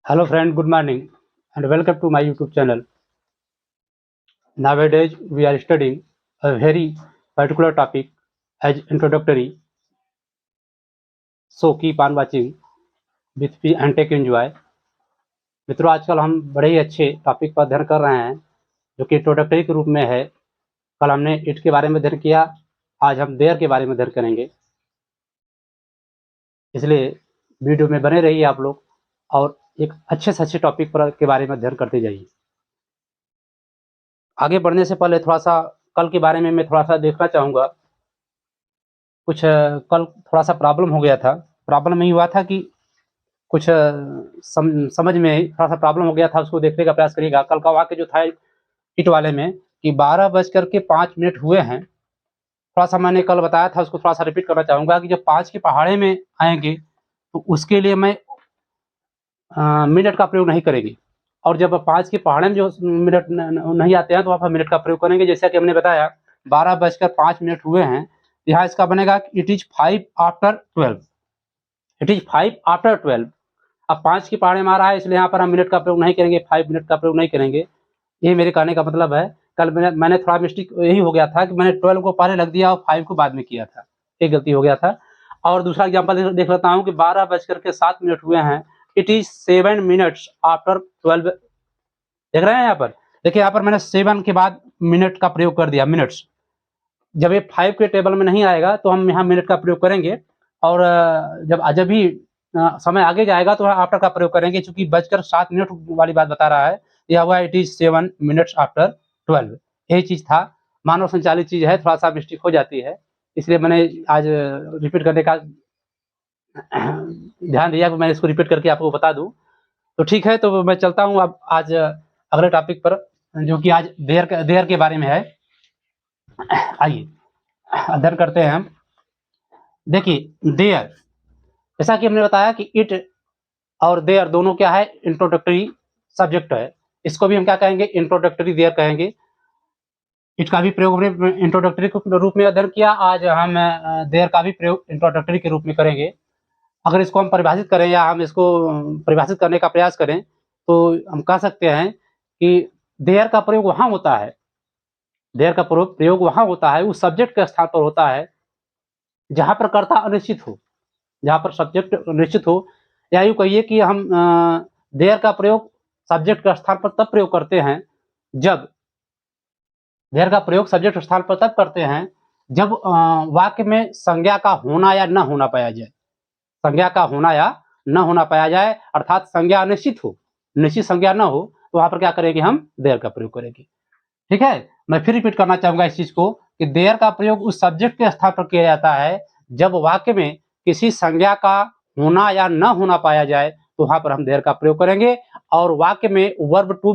Hello friend, good morning and welcome to my YouTube channel. Nowadays we are studying a very particular topic as introductory. So keep on watching with me and take enjoy. मित्रों, आजकल हम बड़े ही अच्छे topic पर अध्ययन कर रहे हैं जो कि इंट्रोडक्टरी के रूप में है। कल हमने इट के बारे में अध्ययन किया, आज हम देयर के बारे में अध्ययन करेंगे। इसलिए वीडियो में बने रहिए आप लोग और एक अच्छे से अच्छे टॉपिक पर के बारे में अध्ययन करते जाइए। आगे बढ़ने से पहले थोड़ा-सा कल के बारे में मैं थोड़ा-सा देखना चाहूँगा। कुछ कल थोड़ा-सा प्रॉब्लम हो गया था। प्रॉब्लम ये हुआ था कि कुछ समझ में थोड़ा-सा प्रॉब्लम हो गया था, उसको देखने का प्रयास करिएगा। कल का वाक्य जो था इट वाले में कि 12:05 हुए हैं। थोड़ा-सा मैंने कल बताया था, उसको थोड़ा-सा रिपीट करना चाहूँगा कि जब 5 के पहाड़े में आएँगे तो उसके लिए मैं मिनट का प्रयोग नहीं करेंगे, और जब 5 के पहाड़े में जो मिनट नहीं आते हैं तो वहाँ पर मिनट का प्रयोग करेंगे। जैसा कि हमने बताया 12:05 हुए हैं, यहाँ इसका बनेगा it is 5 after 12। It is 5 after 12। अब 5 के पहाड़े में आ रहा है, इसलिए यहाँ पर हम मिनट का प्रयोग नहीं करेंगे, 5 मिनट का प्रयोग नहीं करेंगे। ये मेरे कहने का मतलब है। कल मैंने थोड़ा मिस्टेक यही हो गया था कि मैंने 12 को पहले रख दिया और 5 को बाद में किया था, एक गलती हो गया था। और दूसरा एग्जाम्पल देख लेता हूँ कि 12:07 हुए हैं, इट इज़ 7 मिनट्स आफ्टर 12। देख रहे हैं यहाँ पर, देखिए यहाँ पर मैंने 7 के बाद मिनट का प्रयोग कर दिया, मिनट्स। जब ये 5 के टेबल में नहीं आएगा तो हम यहाँ मिनट का प्रयोग करेंगे, और जब भी समय आगे जाएगा तो आफ्टर का प्रयोग करेंगे। चूंकि 7:07 वाली बात बता रहा है, यह हुआ इट इज 7 मिनट्स आफ्टर 12। यही चीज था, मानव संचालित चीज है, थोड़ा सा मिस्टेक हो जाती है, इसलिए मैंने आज रिपीट करने का ध्यान दिया कि मैं इसको रिपीट करके आपको बता दूं। तो ठीक है, तो मैं चलता हूं अब आज अगले टॉपिक पर, जो कि आज देयर के बारे में है। आइए अध्ययन करते हैं हम। देखिए देयर, जैसा कि हमने बताया कि इट और देयर दोनों क्या है, इंट्रोडक्टरी सब्जेक्ट है। इसको भी हम क्या कहेंगे, इंट्रोडक्टरी देयर कहेंगे। इट का भी प्रयोग हमने इंट्रोडक्टरी के रूप में अध्ययन किया, आज हम देयर का भी प्रयोग इंट्रोडक्टरी के रूप में करेंगे। अगर इसको हम परिभाषित करें या हम इसको परिभाषित करने का प्रयास करें तो हम कह सकते हैं कि देयर का प्रयोग वहाँ होता है, देयर का प्रयोग वहाँ होता है, उस सब्जेक्ट के स्थान पर होता है जहाँ पर कर्ता अनिश्चित हो, जहाँ पर सब्जेक्ट निश्चित हो। या यूँ कहिए कि हम देयर का प्रयोग सब्जेक्ट के स्थान पर तब प्रयोग करते हैं जब देयर का प्रयोग सब्जेक्ट स्थान पर तब करते हैं जब वाक्य में संज्ञा का होना या न होना पाया जाए। संज्ञा का होना या न होना पाया जाए, अर्थात संज्ञा अनिश्चित हो, निश्चित संज्ञा न हो, तो वहाँ पर क्या करेंगे, हम देयर का प्रयोग करेंगे। ठीक है, मैं फिर रिपीट करना चाहूँगा इस चीज़ को कि देयर का प्रयोग उस सब्जेक्ट के स्थान पर किया जाता है जब वाक्य में किसी संज्ञा का होना या न होना पाया जाए, तो वहाँ पर हम देयर का प्रयोग करेंगे। और वाक्य में वर्ब टू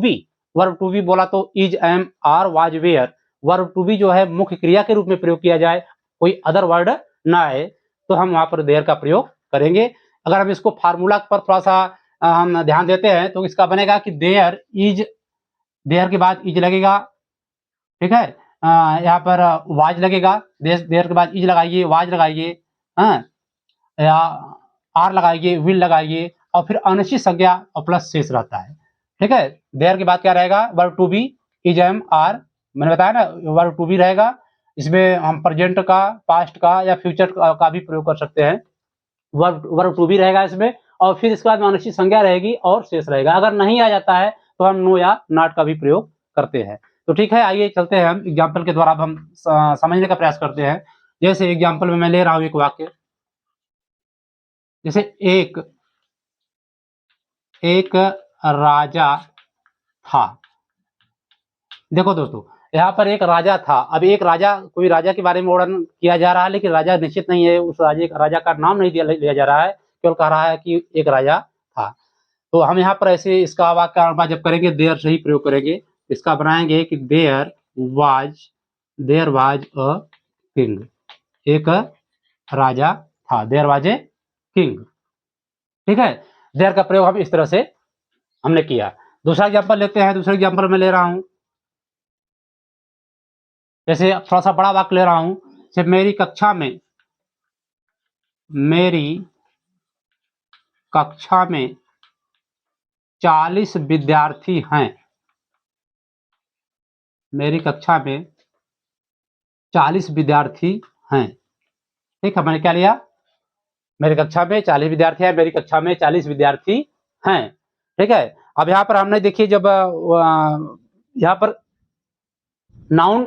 बी बोला तो is, am, are, was, were, verb to be जो है मुख्य क्रिया के रूप में प्रयोग किया जाए, कोई अदर वर्ड ना आए, तो हम वहाँ पर देयर का प्रयोग करेंगे। अगर हम इसको फार्मूला पर थोड़ा-सा हम ध्यान देते हैं तो इसका बनेगा कि देयर इज, देयर के बाद इज लगेगा, ठीक है। यहाँ पर वाज लगेगा, देयर के बाद इज लगाइए, वाज लगाइए, हाँ, या आर लगाइए, विल लगाइए, और फिर अनिश्चित संज्ञा और प्लस शेष रहता है। ठीक है, देयर के बाद क्या रहेगा, verb to be, is, am, are, मैंने बताया ना वर्ब टू बी रहेगा। इसमें हम प्रेजेंट का, पास्ट का या फ्यूचर का भी प्रयोग कर सकते हैं। वर्ब टू बी रहेगा इसमें, और फिर इसके बाद अनिश्चित संज्ञा रहेगी और शेष रहेगा। अगर नहीं आ जाता है तो हम नो या नॉट का भी प्रयोग करते हैं। तो ठीक है, आइए चलते हैं हम एग्जाम्पल के द्वारा, अब हम समझने का प्रयास करते हैं। जैसे एग्जाम्पल में मैं ले रहा हूँ एक वाक्य, जैसे एक राजा था। देखो दोस्तों, यहाँ पर एक राजा था। अब एक राजा, कोई राजा के बारे में वर्णन किया जा रहा है, लेकिन राजा निश्चित नहीं है, उस राजा का नाम नहीं लिया जा रहा है, केवल कह रहा है कि एक राजा था। तो हम यहाँ पर ऐसे इसका वाक्य जब करेंगे देयर से ही प्रयोग करेंगे। इसका बनाएंगे कि देयर वाज अ किंग, एक राजा था, देयर वाज ए किंग। ठीक है, देयर का प्रयोग हम इस तरह से हमने किया। दूसरा एग्जाम्पल लेते हैं, दूसरे एग्जाम्पल में ले रहा हूं, जैसे थोड़ा सा बड़ा वाक्य ले रहा हूं, जैसे मेरी कक्षा में 40 विद्यार्थी हैं। मेरी कक्षा में 40 विद्यार्थी हैं। ठीक है, मैंने क्या लिया, मेरी कक्षा में 40 विद्यार्थी हैं, मेरी कक्षा में 40 विद्यार्थी हैं। ठीक है, अब यहाँ पर हमने देखिए जब यहाँ पर नाउन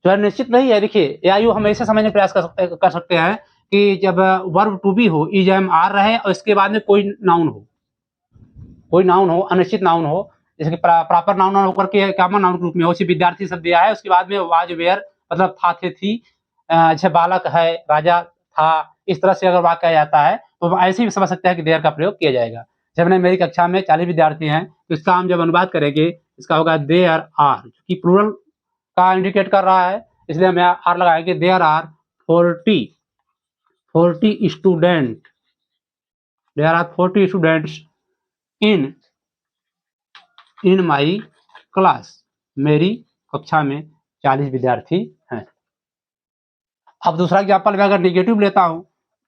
जो है निश्चित नहीं है। देखिए या यूँ हम ऐसे समझने का प्रयास कर सकते हैं कि जब वर्ब टू बी हो, इज एम आर रहे और इसके बाद में कोई नाउन हो, अनिश्चित नाउन हो, जैसे कि प्रॉपर नाउन होकर के कॉमन नाउन ग्रुप में हो, उसी विद्यार्थी शब्द दिया है, उसके बाद में वाज वेयर मतलब था थे थी, जैसे बालक है, राजा था, इस तरह से अगर वाक्य आ जाता है तो ऐसे ही समझ सकते हैं कि देयर का प्रयोग किया जाएगा। जब मैंने मेरी कक्षा में 40 विद्यार्थी हैं तो इसका हम जब अनुवाद करेंगे इसका होगा देयर आर, जो कि प्लूरल का इंडिकेट कर रहा है, इसलिए हम यहाँ आर लगाएंगे। There are 40 student, there are 40 students in my class, मेरी कक्षा में 40 विद्यार्थी हैं। अब दूसरा एग्जाम्पल में अगर निगेटिव लेता हूं,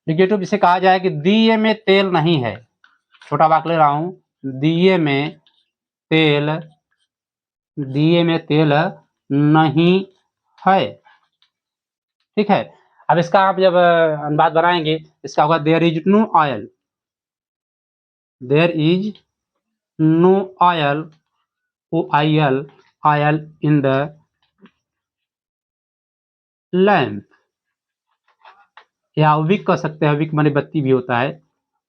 निगेटिव जिसे कहा जाए कि दिए में तेल नहीं है, छोटा वाक्य ले रहा हूं, दिए में तेल नहीं है। ठीक है, अब इसका आप जब अनुवाद बनाएंगे इसका होगा there is no oil, there is no oil, oil in the lamp, या विक कह सकते हैं, विक माने बत्ती भी होता है,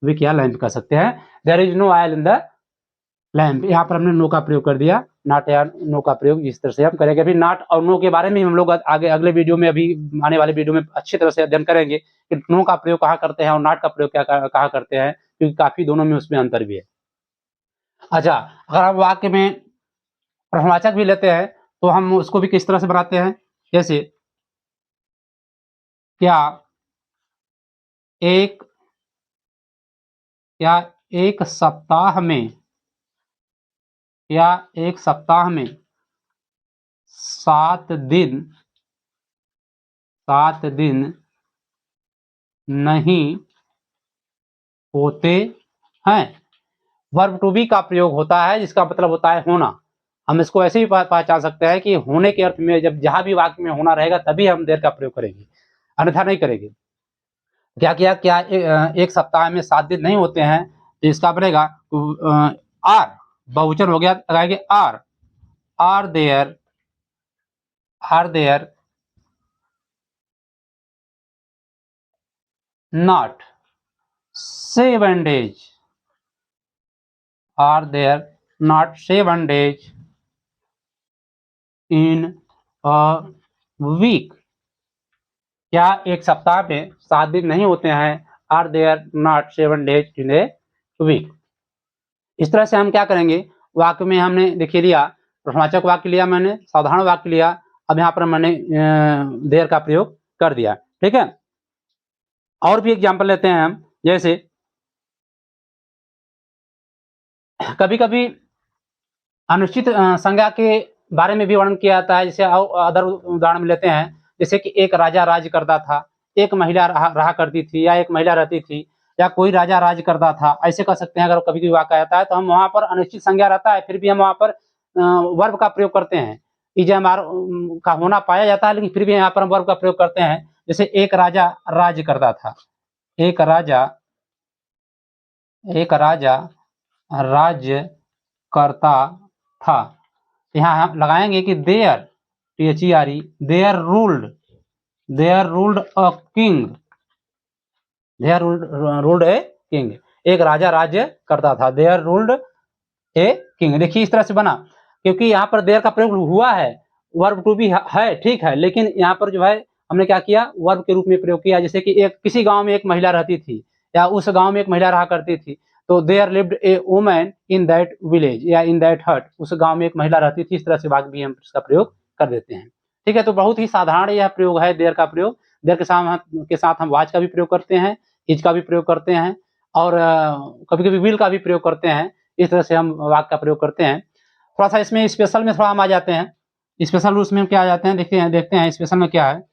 विक या लैम्प कह सकते हैं। There is no oil in the lamp, यहाँ पर हमने नो का प्रयोग कर दिया, नॉट या नो का प्रयोग इस तरह से हम करेंगे। अभी नॉट और नो के बारे में हम लोग आगे अगले वीडियो में, अभी आने वाले वीडियो में अच्छी तरह से अध्ययन करेंगे कि नो का प्रयोग कहाँ करते हैं और नॉट का प्रयोग क्या कहाँ करते हैं, क्योंकि काफी दोनों में उसमें अंतर भी है। अच्छा, अगर हम वाक्य में प्रश्नवाचक भी लेते हैं तो हम उसको भी किस तरह से बनाते हैं, जैसे क्या एक सप्ताह में 7 दिन नहीं होते हैं। वर्ब टू बी का प्रयोग होता है जिसका मतलब होता है होना। हम इसको ऐसे भी पहचान सकते हैं कि होने के अर्थ में जब जहां भी वाक्य में होना रहेगा तभी हम देर का प्रयोग करेंगे, अन्यथा नहीं करेंगे। क्या एक सप्ताह में 7 दिन नहीं होते हैं, तो इसका बनेगा आर, बहुवचन हो गया, लगाएंगे are there not 7 days, are there not 7 days in a week, क्या एक सप्ताह में 7 दिन नहीं होते हैं, are there not 7 days in a week। इस तरह से हम क्या करेंगे, वाक्य में हमने देखिए लिया, प्रश्नवाचक वाक्य लिया, मैंने साधारण वाक्य लिया, अब यहाँ पर मैंने देर का प्रयोग कर दिया। ठीक है, और भी एग्जाम्पल लेते हैं हम, जैसे कभी कभी अनिश्चित संज्ञा के बारे में भी वर्णन किया जाता है, जैसे अदर उदाहरण में लेते हैं, जैसे कि एक राजा राज करता था, एक महिला रहा करती थी, या एक महिला रहती थी, या कोई राजा राज करता था, ऐसे कह सकते हैं। अगर कभी कभी वाक्य आता है तो हम वहां पर अनिश्चित संज्ञा रहता है, फिर भी हम वहां पर वर्ब का प्रयोग करते हैं, इजमार का होना पाया जाता है, लेकिन फिर भी यहाँ पर हम वर्ब का प्रयोग करते हैं। जैसे एक राजा राज करता था, एक राजा राज्य करता था, यहाँ हम लगाएंगे कि there, THERE, there ruled a king, एक राजा राज्य करता था, देयर रूल्ड ए किंग। देखिए इस तरह से बना, क्योंकि यहाँ पर देयर का प्रयोग हुआ है, वर्ब टू बी है, ठीक है, लेकिन यहाँ पर जो है हमने क्या किया, वर्ब के रूप में प्रयोग किया। जैसे कि किसी गांव में एक महिला रहती थी, या उस गांव में एक महिला रहा करती थी, तो there lived a woman in that village या इन दैट हट, उस गांव में एक महिला रहती थी। इस तरह से वाक्य भी हम इसका प्रयोग कर देते हैं। ठीक है, तो बहुत ही साधारण यह प्रयोग है देयर का प्रयोग। देयर के साथ हम वाज का भी प्रयोग करते हैं, इज का भी प्रयोग करते हैं, और कभी कभी विल का भी प्रयोग करते हैं। इस तरह से हम वाक्य का प्रयोग करते हैं। थोड़ा सा इसमें स्पेशल में थोड़ा हम आ जाते हैं, स्पेशल रूल्स में क्या आ जाते हैं, देखते हैं स्पेशल में क्या है।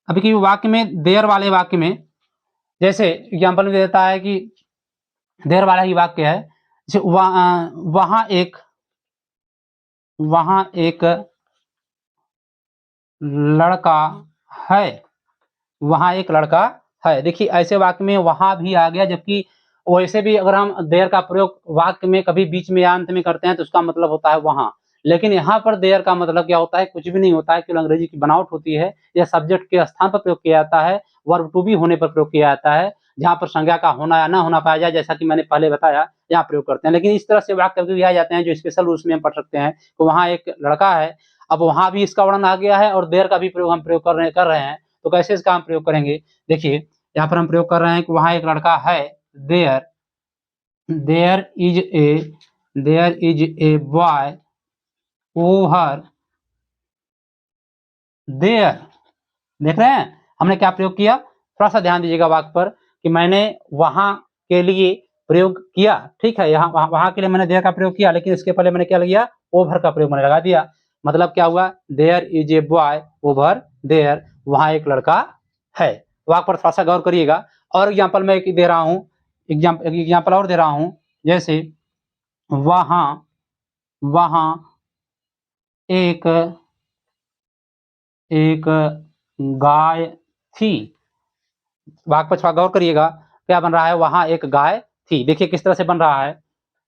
अभी की वाक्य में देयर वाले वाक्य में, जैसे एग्जाम्पल में देता है कि देयर वाला ही वाक्य है, वहां एक लड़का है, वहां एक लड़का है। देखिए ऐसे वाक्य में वहां भी आ गया, जबकि वैसे भी अगर हम देयर का प्रयोग वाक्य में कभी बीच में या अंत में करते हैं तो उसका मतलब होता है वहां। लेकिन यहाँ पर देयर का मतलब क्या होता है, कुछ भी नहीं होता है, केवल अंग्रेजी की बनावट होती है। यह सब्जेक्ट के स्थान पर प्रयोग किया जाता है, वर्ब टू बी होने पर प्रयोग किया जाता है, जहाँ पर संज्ञा का होना या ना होना पाया जाए, जैसा कि मैंने पहले बताया, यहाँ प्रयोग करते हैं। लेकिन इस तरह से वाक्य भी आ जाते हैं जो स्पेशल रूल्स में हम पढ़ सकते हैं। तो वहाँ एक लड़का है, अब वहां भी इसका वर्णन आ गया है और देयर का भी प्रयोग हम प्रयोग कर रहे हैं। तो कैसे इसका हम प्रयोग करेंगे, देखिए यहाँ पर हम प्रयोग कर रहे हैं कि वहां एक लड़का है, there there is a boy over there. देख रहे हैं हमने क्या प्रयोग किया, थोड़ा सा ध्यान दीजिएगा वाक्य पर कि मैंने वहां के लिए प्रयोग किया, ठीक है, यहाँ वहां के लिए मैंने देयर का प्रयोग किया, लेकिन इसके पहले मैंने क्या किया, ओवर का प्रयोग मैंने लगा दिया। मतलब क्या हुआ, there is a boy over there, वहां एक लड़का है। वाक्य पर थोड़ा सा गौर करिएगा। और एग्जाम्पल मैं दे रहा हूं, एग्जाम्पल और दे रहा हूं, जैसे वहां एक गाय थी। वाक्य पर थोड़ा गौर करिएगा, क्या बन रहा है, वहां एक गाय थी। देखिए किस तरह से बन रहा है।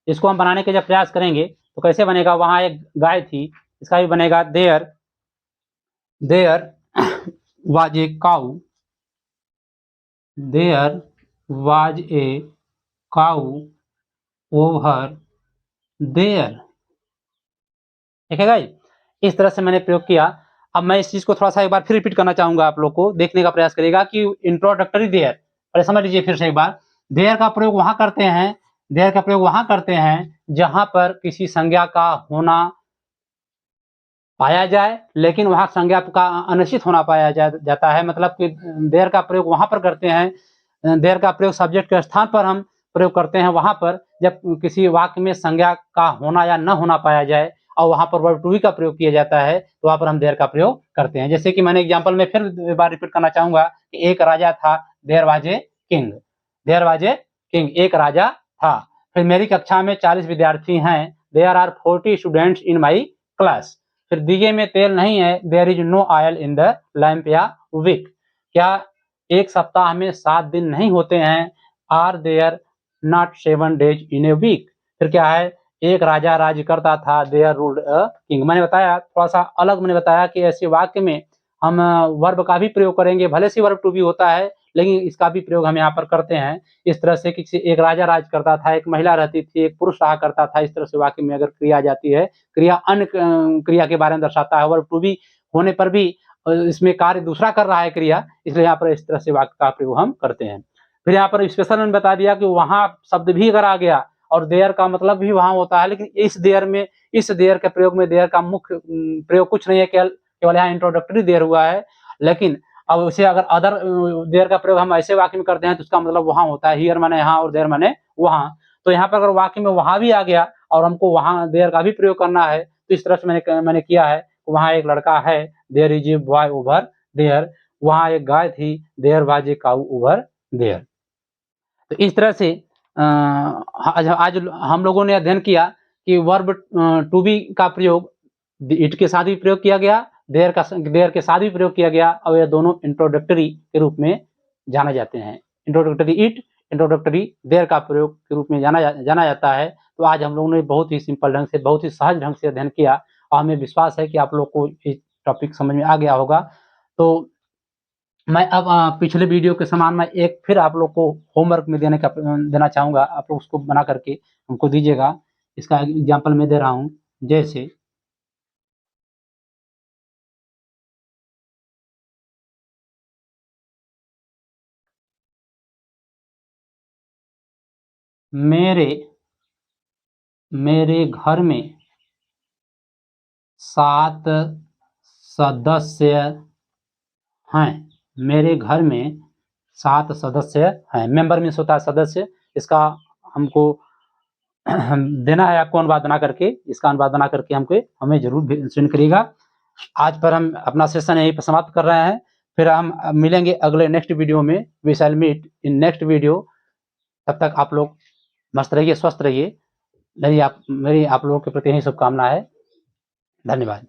इसको हम बनाने के जब प्रयास करेंगे तो कैसे बनेगा, वहां एक गाय थी, इसका भी बनेगा there was a cow, there was a cow over there. देखेगा, इस तरह से मैंने प्रयोग किया। अब मैं इस चीज को थोड़ा सा एक बार फिर रिपीट करना चाहूंगा, आप लोग को देखने का प्रयास करिएगा कि इंट्रोडक्टरी देयर, अरे समझ लीजिए फिर से एक बार, देयर का प्रयोग वहां करते हैं, देयर का प्रयोग वहां करते हैं जहां पर किसी संज्ञा का होना पाया जाए, लेकिन वहां संज्ञा का अनिश्चित होना पाया जाता है। मतलब कि देयर का प्रयोग वहां पर करते हैं, देयर का प्रयोग सब्जेक्ट के स्थान पर हम प्रयोग करते हैं वहां पर जब किसी वाक्य में संज्ञा का होना या न होना पाया जाए और वहां पर वर्ब टू बी का प्रयोग किया जाता है, तो वहां पर हम देयर का प्रयोग करते हैं। जैसे कि मैंने एग्जाम्पल में फिर एक बार रिपीट करना चाहूंगा कि एक राजा था, there was a king, there was a king, एक राजा था। फिर मेरी कक्षा में 40 विद्यार्थी हैं, there are 40 students in my class. फिर दिए में तेल नहीं है, there is no oil in the lamp या विक। क्या एक सप्ताह में 7 दिन नहीं होते हैं, are there not 7 days in a week. फिर क्या है, एक राजा राज्य करता था, देयर रूल्ड अ किंग। मैंने बताया थोड़ा सा अलग, मैंने बताया कि ऐसे वाक्य में हम वर्ब का भी प्रयोग करेंगे, भले से वर्ब टू बी होता है लेकिन इसका भी प्रयोग हम यहाँ पर करते हैं। इस तरह से कि एक राजा राज करता था, एक महिला रहती थी, एक पुरुष रहा करता था। इस तरह से वाक्य में अगर क्रिया आ जाती है, क्रिया अन्य क्रिया के बारे में दर्शाता है, वर्ब टू बी होने पर भी इसमें कार्य दूसरा कर रहा है क्रिया, इसलिए यहाँ पर इस तरह से वाक्य का प्रयोग हम करते हैं। फिर यहाँ पर स्पेशल मैंने बता दिया कि वहां शब्द भी अगर आ गया और देयर का मतलब भी वहां होता है, लेकिन इस देयर के प्रयोग में देयर का मुख्य प्रयोग कुछ नहीं है, केवल यहाँ इंट्रोडक्टरी देयर हुआ है। लेकिन अब उसे अगर अदर देयर का प्रयोग हम ऐसे वाक्य में करते हैं तो उसका मतलब वहां होता है, हियर माने यहाँ और देयर माने वहां। तो यहाँ पर अगर वाक्य में वहां भी आ गया और हमको वहां देयर का भी प्रयोग करना है, तो इस तरह से मैंने किया है। वहां एक लड़का है, there is a boy over there, वहां एक गाय थी, there was a cow over there. तो इस तरह से आज हम लोगों ने अध्ययन किया कि वर्ब टू बी का प्रयोग इट के साथ भी प्रयोग किया गया, देयर के साथ भी प्रयोग किया गया, और ये दोनों इंट्रोडक्टरी के रूप में जाने जाते हैं। इंट्रोडक्टरी इट, इंट्रोडक्टरी देयर का प्रयोग के रूप में जाना जाता है। तो आज हम लोगों ने बहुत ही सिंपल ढंग से, बहुत ही सहज ढंग से अध्ययन किया और हमें विश्वास है कि आप लोग को ये टॉपिक समझ में आ गया होगा। तो मैं अब पिछले वीडियो के समान मैं एक फिर आप लोग को होमवर्क में देना चाहूँगा, आप लोग उसको बना करके हमको दीजिएगा। इसका एग्जाम्पल मैं दे रहा हूँ, जैसे मेरे घर में 7 सदस्य हैं। मेरे घर में 7 सदस्य हैं। मेंबर मीन्स होता है सदस्य। इसका हमको देना है आपको अनुवाद बना करके, इसका अनुवाद बना करके हमें जरूर सेंड करिएगा। आज पर हम अपना सेशन यहीं पर समाप्त कर रहे हैं। फिर हम मिलेंगे अगले नेक्स्ट वीडियो में। We shall meet in next video. तब तक आप लोग मस्त रहिए, स्वस्थ रहिए। मेरी आप लोगों के प्रति यही शुभकामना है। धन्यवाद।